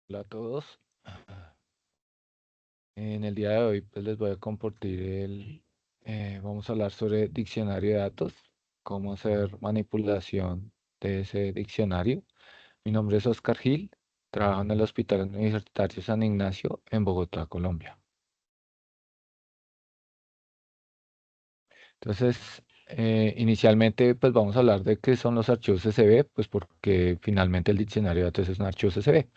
Hola a todos. En el día de hoy pues les voy a compartir vamos a hablar sobre diccionario de datos, cómo hacer manipulación de ese diccionario. Mi nombre es Oscar Gil, trabajo en el Hospital Universitario San Ignacio en Bogotá, Colombia. Entonces, inicialmente pues vamos a hablar de qué son los archivos CSV, pues porque finalmente el diccionario de datos es un archivo CSV.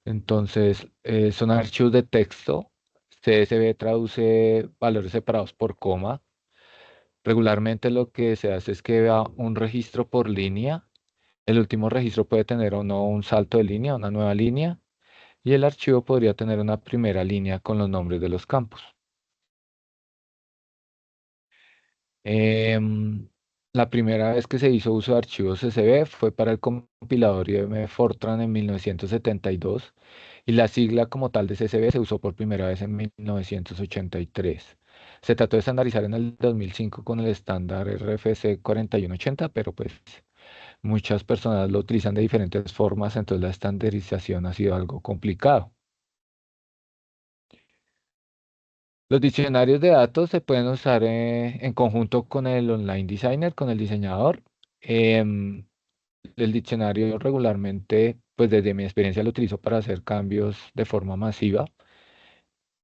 Entonces, son archivos de texto. CSV traduce valores separados por coma. Regularmente lo que se hace es que va un registro por línea. El último registro puede tener o no un salto de línea, una nueva línea, y el archivo podría tener una primera línea con los nombres de los campos. Em, la primera vez que se hizo uso de archivos CSV fue para el compilador IBM Fortran en 1972 y la sigla como tal de CSV se usó por primera vez en 1983. Se trató de estandarizar en el 2005 con el estándar RFC 4180, pero pues muchas personas lo utilizan de diferentes formas, entonces la estandarización ha sido algo complicado. Los diccionarios de datos se pueden usar en conjunto con el online designer, con el diseñador. Em, el diccionario regularmente, pues desde mi experiencia lo utilizo para hacer cambios de forma masiva.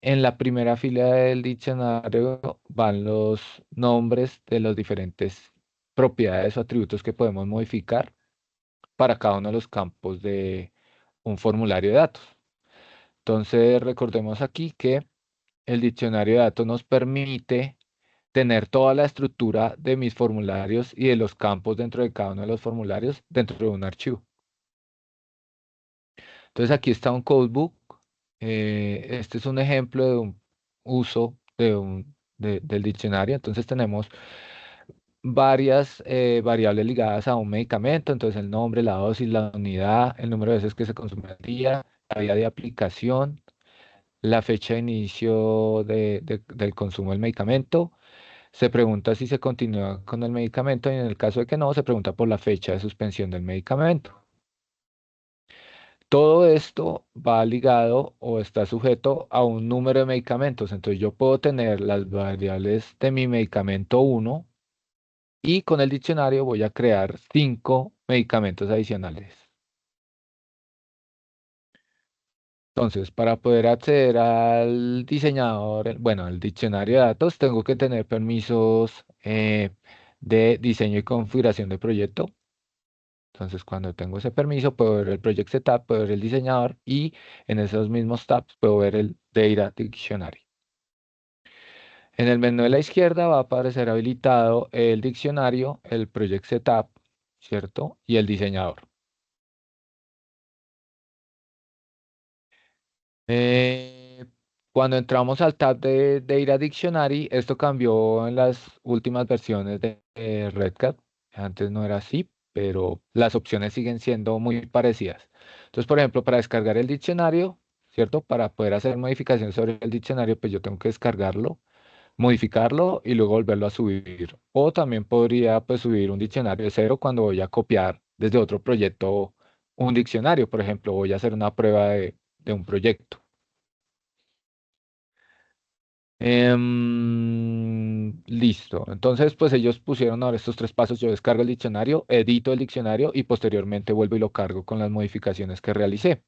En la primera fila del diccionario van los nombres de las diferentes propiedades o atributos que podemos modificar para cada uno de los campos de un formulario de datos. Entonces, recordemos aquí que el diccionario de datos nos permite tener toda la estructura de mis formularios y de los campos dentro de cada uno de los formularios dentro de un archivo. Entonces aquí está un codebook. Este es un ejemplo de un uso del diccionario. Entonces tenemos varias variables ligadas a un medicamento. Entonces el nombre, la dosis, la unidad, el número de veces que se consume al día, la vía de aplicación, la fecha de inicio del consumo del medicamento. Se pregunta si se continúa con el medicamento y en el caso de que no, se pregunta por la fecha de suspensión del medicamento. Todo esto va ligado o está sujeto a un número de medicamentos. Entonces yo puedo tener las variables de mi medicamento uno y con el diccionario voy a crear 5 medicamentos adicionales. Entonces, para poder acceder al diseñador, bueno, al diccionario de datos, tengo que tener permisos de diseño y configuración de proyecto. Entonces, cuando tengo ese permiso, puedo ver el Project Setup, puedo ver el diseñador y en esos mismos tabs puedo ver el Data Dictionary. En el menú de la izquierda va a aparecer habilitado el diccionario, el Project Setup, ¿cierto? Y el diseñador. Eh, Cuando entramos al tab de Data Dictionary, esto cambió en las últimas versiones de Red Hat. Antes no era así, pero las opciones siguen siendo muy parecidas. Entonces, por ejemplo, para descargar el diccionario, ¿cierto? Para poder hacer modificaciones sobre el diccionario, pues yo tengo que descargarlo, modificarlo y luego volverlo a subir. O también podría pues subir un diccionario de cero cuando voy a copiar desde otro proyecto un diccionario. Por ejemplo, voy a hacer una prueba de un proyecto. Listo. Entonces, pues ellos pusieron ahora estos tres pasos. Yo descargo el diccionario, edito el diccionario y posteriormente vuelvo y lo cargo con las modificaciones que realicé.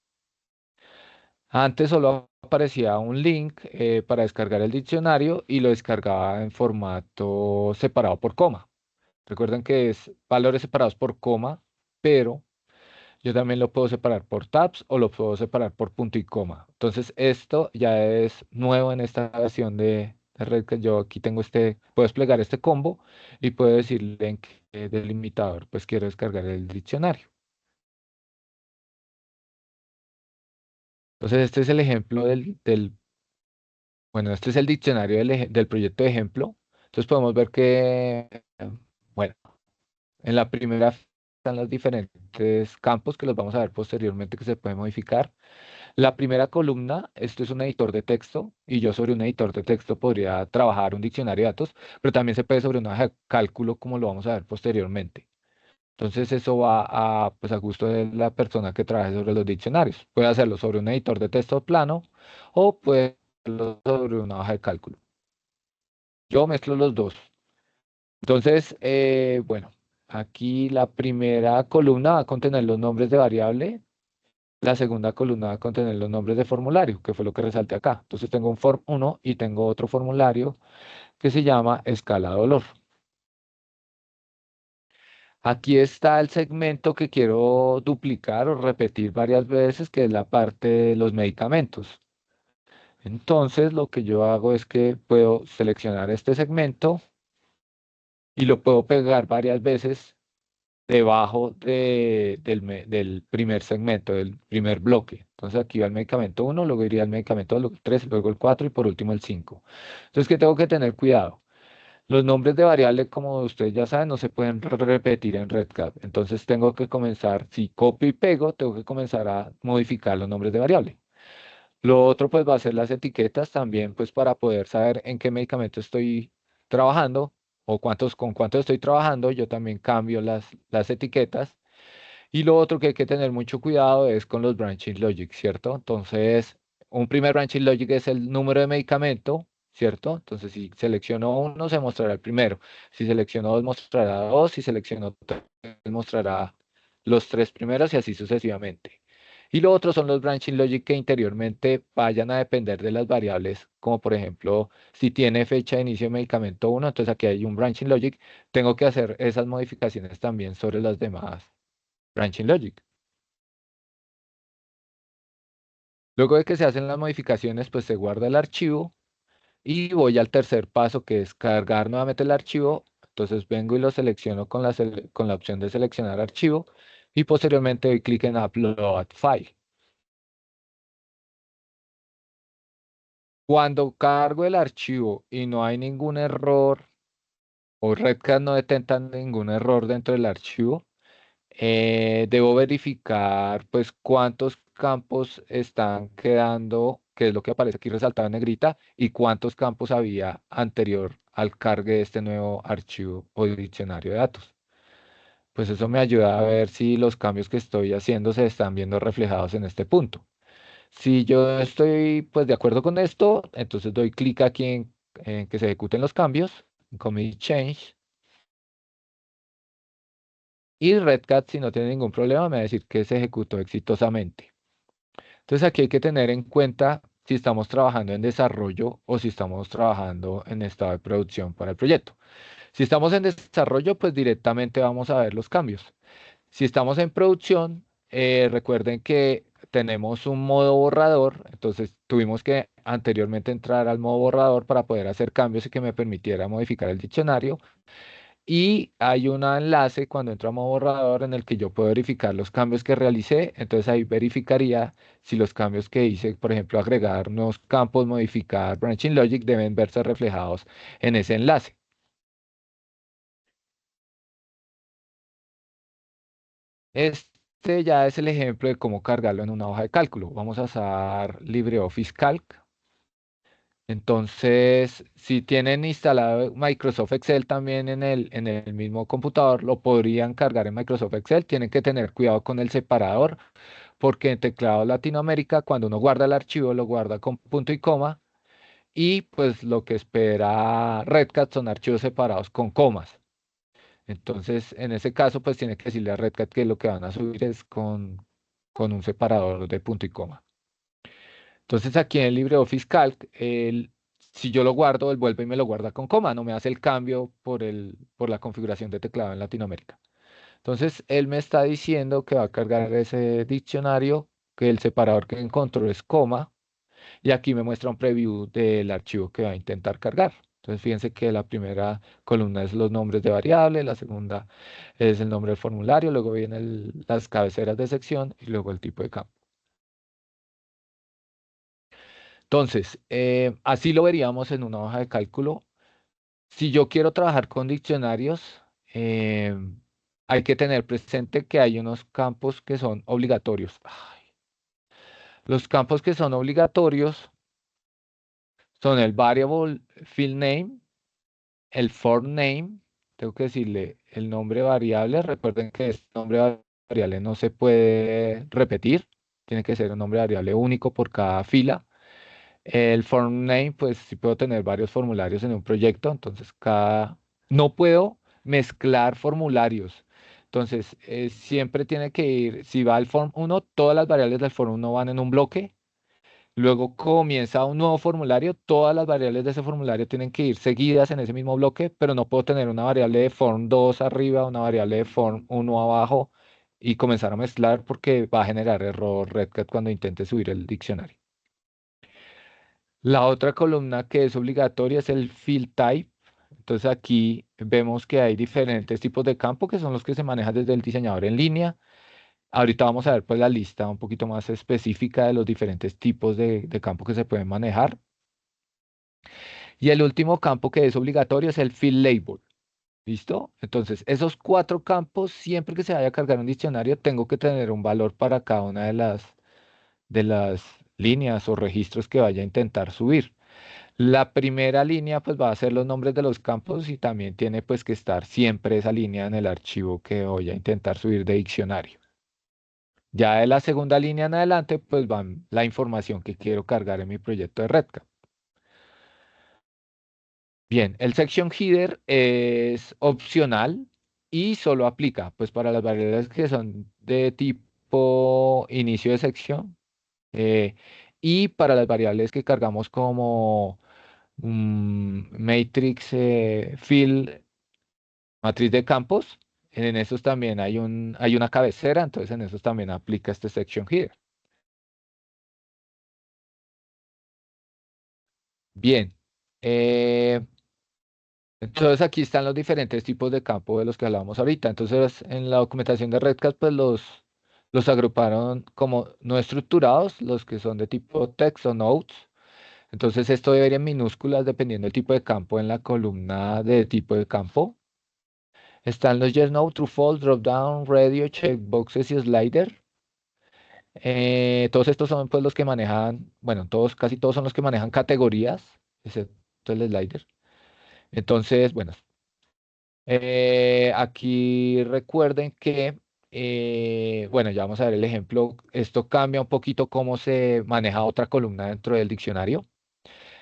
Antes solo aparecía un link para descargar el diccionario y lo descargaba en formato separado por coma. Recuerden que es valores separados por coma, pero yo también lo puedo separar por tabs o lo puedo separar por punto y coma. Entonces, esto ya es nuevo en esta versión de Red que yo aquí tengo puedo desplegar este combo y puedo decirle en qué delimitador pues quiero descargar el diccionario. Entonces, este es el ejemplo bueno, este es el diccionario del proyecto de ejemplo. Entonces, podemos ver que, bueno, en la primera están los diferentes campos que los vamos a ver posteriormente que se pueden modificar. La primera columna, esto es un editor de texto y yo sobre un editor de texto podría trabajar un diccionario de datos, pero también se puede sobre una hoja de cálculo como lo vamos a ver posteriormente. Entonces eso va a, pues a gusto de la persona que trabaje sobre los diccionarios. Puede hacerlo sobre un editor de texto plano o puede hacerlo sobre una hoja de cálculo. Yo mezclo los dos. Entonces, bueno, aquí la primera columna va a contener los nombres de variable, la segunda columna va a contener los nombres de formulario, que fue lo que resalté acá. Entonces tengo un form 1 y tengo otro formulario que se llama escala de dolor. Aquí está el segmento que quiero duplicar o repetir varias veces, que es la parte de los medicamentos. Entonces, lo que yo hago es que puedo seleccionar este segmento y lo puedo pegar varias veces debajo del primer segmento, del primer bloque. Entonces, aquí va el medicamento uno, luego iría el medicamento 2, 3, luego el 4 y por último el 5. Entonces, ¿qué tengo que tener cuidado? Los nombres de variable, como ustedes ya saben, no se pueden repetir en RedCap. Entonces tengo que comenzar, si copio y pego, tengo que comenzar a modificar los nombres de variable. Lo otro, pues, va a ser las etiquetas también, pues, para poder saber en qué medicamento estoy trabajando o con cuántos estoy trabajando. Yo también cambio las etiquetas. Y lo otro que hay que tener mucho cuidado es con los branching logic, ¿cierto? Entonces, un primer branching logic es el número de medicamento, ¿cierto? Entonces, si selecciono uno, se mostrará el primero. Si selecciono dos, mostrará dos. Si selecciono tres, mostrará los tres primeros y así sucesivamente. Y lo otro son los branching logic que interiormente vayan a depender de las variables, como por ejemplo, si tiene fecha de inicio de medicamento uno, entonces aquí hay un branching logic. Tengo que hacer esas modificaciones también sobre las demás branching logic. Luego de que se hacen las modificaciones, pues se guarda el archivo y voy al tercer paso que es cargar nuevamente el archivo. Entonces vengo y lo selecciono con con la opción de seleccionar archivo y posteriormente doy clic en Upload File. Cuando cargo el archivo y no hay ningún error o Redcat no detecta ningún error dentro del archivo, debo verificar pues cuántos campos están quedando, que es lo que aparece aquí resaltado en negrita, y cuántos campos había anterior al cargue de este nuevo archivo o diccionario de datos. Pues eso me ayuda a ver si los cambios que estoy haciendo se están viendo reflejados en este punto. Si yo estoy pues de acuerdo con esto, entonces doy clic aquí en que se ejecuten los cambios, en Commit Change, y Redcat, si no tiene ningún problema, me va a decir que se ejecutó exitosamente. Entonces aquí hay que tener en cuenta si estamos trabajando en desarrollo o si estamos trabajando en estado de producción para el proyecto. Si estamos en desarrollo, pues directamente vamos a ver los cambios. Si estamos en producción, recuerden que tenemos un modo borrador, entonces tuvimos que anteriormente entrar al modo borrador para poder hacer cambios y que me permitiera modificar el diccionario. Y hay un enlace cuando entro a modo borrador en el que yo puedo verificar los cambios que realicé. Entonces ahí verificaría si los cambios que hice, por ejemplo, agregar nuevos campos, modificar branching logic, deben verse reflejados en ese enlace. Este ya es el ejemplo de cómo cargarlo en una hoja de cálculo. Vamos a usar LibreOffice Calc. Entonces, si tienen instalado Microsoft Excel también en en el mismo computador, lo podrían cargar en Microsoft Excel. Tienen que tener cuidado con el separador, porque en teclado Latinoamérica, cuando uno guarda el archivo, lo guarda con punto y coma, y pues lo que espera Redcat son archivos separados con comas. Entonces, en ese caso, pues tiene que decirle a Redcat que lo que van a subir es con un separador de punto y coma. Entonces aquí en el LibreOffice Calc, si yo lo guardo, él vuelve y me lo guarda con coma, no me hace el cambio por la configuración de teclado en Latinoamérica. Entonces él me está diciendo que va a cargar ese diccionario, que el separador que encontró es coma, y aquí me muestra un preview del archivo que va a intentar cargar. Entonces fíjense que la primera columna es los nombres de variables, la segunda es el nombre del formulario, luego vienen las cabeceras de sección y luego el tipo de campo. Entonces, así lo veríamos en una hoja de cálculo. Si yo quiero trabajar con diccionarios, eh, hay que tener presente que hay unos campos que son obligatorios. Ay, los campos que son obligatorios son el variable field name, el form name tengo que decirle el nombre variable. Recuerden que este nombre variable no se puede repetir, tiene que ser un nombre variable único por cada fila. El form name, pues sí puedo tener varios formularios en un proyecto, entonces no puedo mezclar formularios. Entonces, siempre tiene que ir, si va al form uno, todas las variables del form uno van en un bloque. Luego comienza un nuevo formulario, todas las variables de ese formulario tienen que ir seguidas en ese mismo bloque, pero no puedo tener una variable de form 2 arriba, una variable de form uno abajo y comenzar a mezclar porque va a generar error Redcat cuando intente subir el diccionario. La otra columna que es obligatoria es el field type. Entonces aquí vemos que hay diferentes tipos de campo que son los que se manejan desde el diseñador en línea. Ahorita vamos a ver pues la lista un poquito más específica de los diferentes tipos de campo que se pueden manejar. Y el último campo que es obligatorio es el field label. ¿Listo? Entonces, esos cuatro campos, siempre que se vaya a cargar un diccionario, tengo que tener un valor para cada una de las líneas o registros que vaya a intentar subir. La primera línea pues va a ser los nombres de los campos y también tiene pues que estar siempre esa línea en el archivo que voy a intentar subir de diccionario. Ya de la segunda línea en adelante pues va la información que quiero cargar en mi proyecto de Redcat. Bien, el section header es opcional y solo aplica pues para las variables que son de tipo inicio de sección eh, y para las variables que cargamos como matrix fill, matriz de campos. En esos también hay una cabecera, entonces en esos también aplica este section header. Bien. eh, entonces aquí están los diferentes tipos de campo de los que hablábamos ahorita. Entonces en la documentación de Redcat pues los agruparon como no estructurados, los que son de tipo text o notes. Entonces esto debe ir en minúsculas dependiendo del tipo de campo en la columna de tipo de campo. Están los yes, no, true, false, drop down, radio, checkboxes y slider. Todos estos son pues los que manejan, bueno, casi todos son los que manejan categorías, excepto el slider. Entonces, bueno, aquí recuerden que, bueno, ya vamos a ver el ejemplo. Esto cambia un poquito cómo se maneja otra columna dentro del diccionario.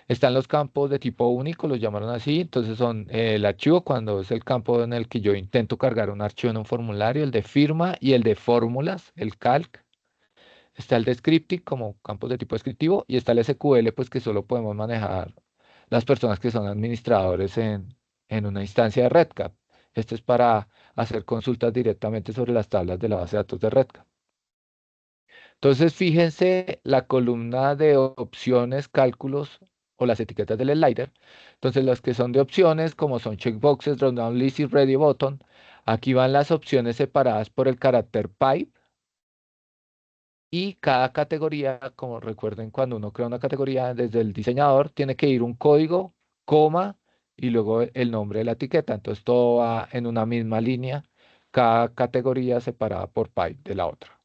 Están los campos de tipo único, los llamaron así. Entonces son el archivo cuando es el campo en el que yo intento cargar un archivo en un formulario, el de firma y el de fórmulas, el calc. Está el descriptive como campos de tipo descriptivo y está el SQL, pues que solo podemos manejar las personas que son administradores en una instancia de Redcat. Esto es para hacer consultas directamente sobre las tablas de la base de datos de Redcat. Entonces, fíjense la columna de opciones, cálculos o las etiquetas del slider. Entonces, las que son de opciones, como son checkboxes, dropdown list y ready button, aquí van las opciones separadas por el carácter pipe. Y cada categoría, como recuerden, cuando uno crea una categoría desde el diseñador, tiene que ir un código, coma y luego el nombre de la etiqueta. Entonces todo va en una misma línea, cada categoría separada por pipe de la otra.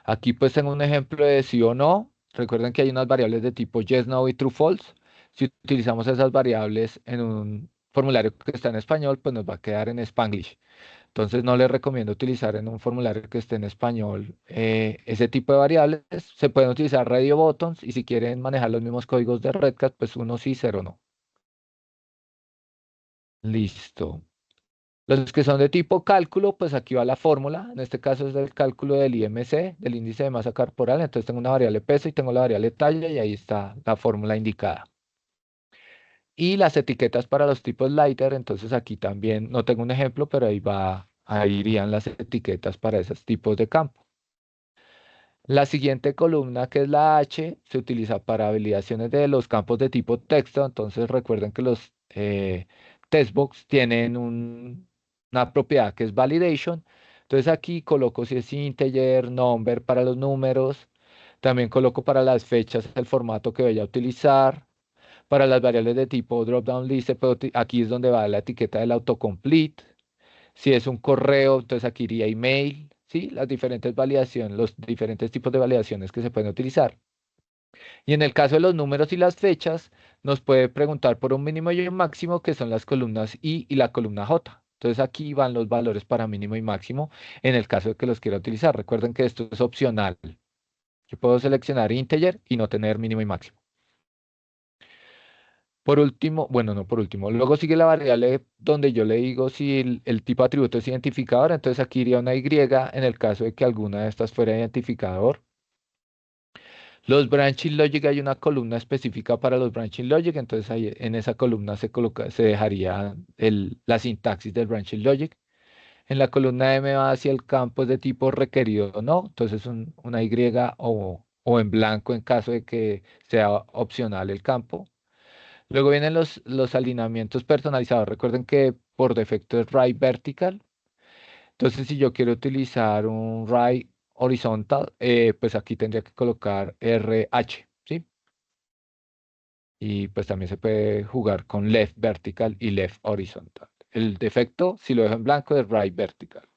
Aquí pues tengo un ejemplo de sí o no. Recuerden que hay unas variables de tipo yes, no y true, false. Si utilizamos esas variables en un formulario que está en español, pues nos va a quedar en Spanglish. Entonces no les recomiendo utilizar en un formulario que esté en español ese tipo de variables. Se pueden utilizar radio buttons y si quieren manejar los mismos códigos de Redcat, pues uno sí, cero no. Listo. Los que son de tipo cálculo, pues aquí va la fórmula. En este caso es del cálculo del IMC, del índice de masa corporal. Entonces tengo una variable peso y tengo la variable talla y ahí está la fórmula indicada. Y las etiquetas para los tipos lighter, entonces aquí también, no tengo un ejemplo, pero ahí irían las etiquetas para esos tipos de campo. La siguiente columna, que es la H, se utiliza para validaciones de los campos de tipo texto. Entonces recuerden que los textbox tienen una propiedad que es validation. Entonces aquí coloco si es integer, number para los números. También coloco para las fechas el formato que voy a utilizar. Para las variables de tipo drop-down list, aquí es donde va la etiqueta del autocomplete. Si es un correo, entonces aquí iría email, ¿sí? Las diferentes validaciones, los diferentes tipos de validaciones que se pueden utilizar. Y en el caso de los números y las fechas, nos puede preguntar por un mínimo y un máximo, que son las columnas I y la columna J. Entonces aquí van los valores para mínimo y máximo en el caso de que los quiera utilizar. Recuerden que esto es opcional. Yo puedo seleccionar integer y no tener mínimo y máximo. Por último, bueno, no por último, luego sigue la variable donde yo le digo si el tipo de atributo es identificador, entonces aquí iría una Y en el caso de que alguna de estas fuera identificador. Los branching logic, hay una columna específica para los branching logic, entonces ahí en esa columna se dejaría la sintaxis del branching logic. En la columna M va hacia el campo es de tipo requerido o no, entonces una Y o en blanco en caso de que sea opcional el campo. Luego vienen los alineamientos personalizados. Recuerden que por defecto es right vertical. Entonces, si yo quiero utilizar un right horizontal, pues aquí tendría que colocar RH, ¿sí? Y pues también se puede jugar con left vertical y left horizontal. El defecto, si lo dejo en blanco, es right vertical.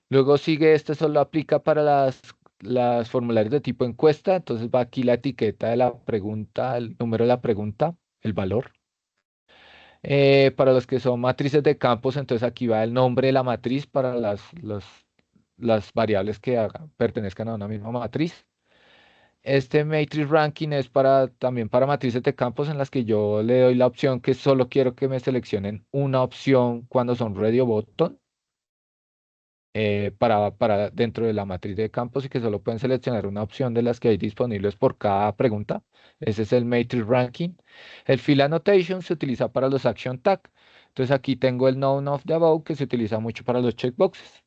Luego sigue, este solo aplica para las formularios de tipo encuesta. Entonces va aquí la etiqueta de la pregunta, el número de la pregunta, el valor. Para los que son matrices de campos, entonces aquí va el nombre de la matriz para las variables que pertenezcan a una misma matriz. Este matrix ranking es también para matrices de campos en las que yo le doy la opción que solo quiero que me seleccionen una opción cuando son radio button, para dentro de la matriz de campos, y que solo pueden seleccionar una opción de las que hay disponibles por cada pregunta. Ese es el matrix ranking. El field annotation se utiliza para los action tag. Entonces aquí tengo el none of the above, que se utiliza mucho para los checkboxes.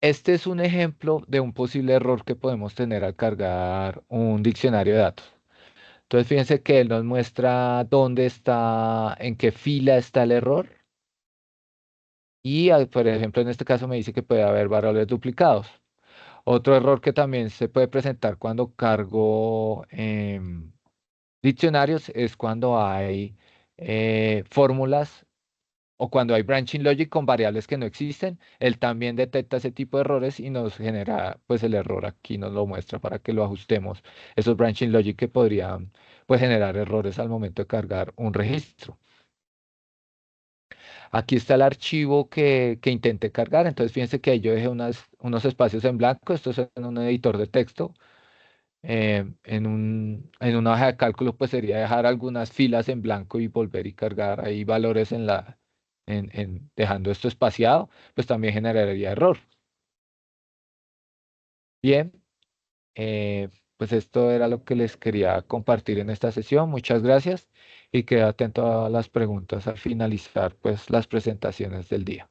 Este es un ejemplo de un posible error que podemos tener al cargar un diccionario de datos. Entonces fíjense que él nos muestra dónde está, en qué fila está el error. Y, por ejemplo, en este caso me dice que puede haber valores duplicados. Otro error que también se puede presentar cuando cargo diccionarios es cuando hay fórmulas o cuando hay branching logic con variables que no existen. Él también detecta ese tipo de errores y nos genera, pues, el error aquí nos lo muestra para que lo ajustemos. Esos branching logic que podrían, pues, generar errores al momento de cargar un registro. Aquí está el archivo que intenté cargar. Entonces fíjense que ahí yo dejé unos espacios en blanco. Esto es en un editor de texto. En una hoja de cálculo, pues sería dejar algunas filas en blanco y volver y cargar ahí valores dejando esto espaciado, pues también generaría error. Bien, eh, pues esto era lo que les quería compartir en esta sesión. Muchas gracias y quedo atento a las preguntas al finalizar, pues, las presentaciones del día.